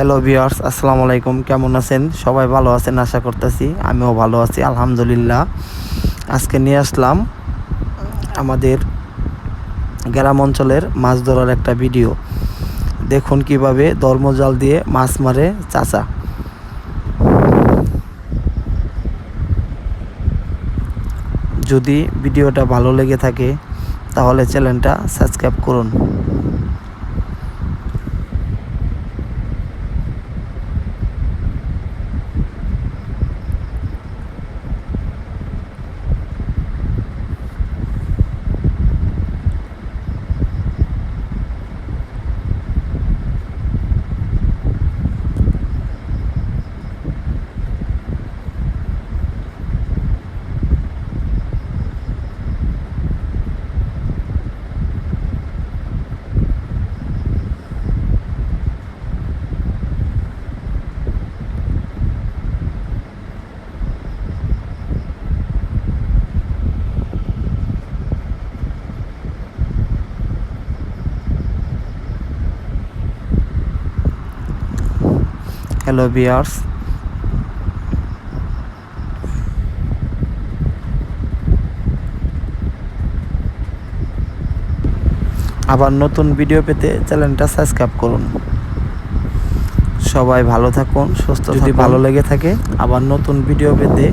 Hello viewers, আসসালামু আলাইকুম। কেমন আছেন? সবাই ভালো আছেন আশা করতেছি। আমিও ভালো আছি আলহামদুলিল্লাহ। আজকে নিয়ে আসলাম আমাদের গ্রাম অঞ্চলের মাছ ধরার একটা ভিডিও। দেখুন কিভাবে ধর্মজাল দিয়ে মাছ মারে চাচা। যদি ভিডিওটা ভালো লেগে থাকে তাহলে চ্যানেলটা সাবস্ক্রাইব করুন। হ্যালো ভিউয়ার্স, আবার নতুন ভিডিও পেতে চ্যানেলটা সাবস্ক্রাইব করুন। সবাই ভালো থাকুন, সুস্থ থাকুন। যদি ভালো লেগে থাকে আবার নতুন ভিডিও পেতে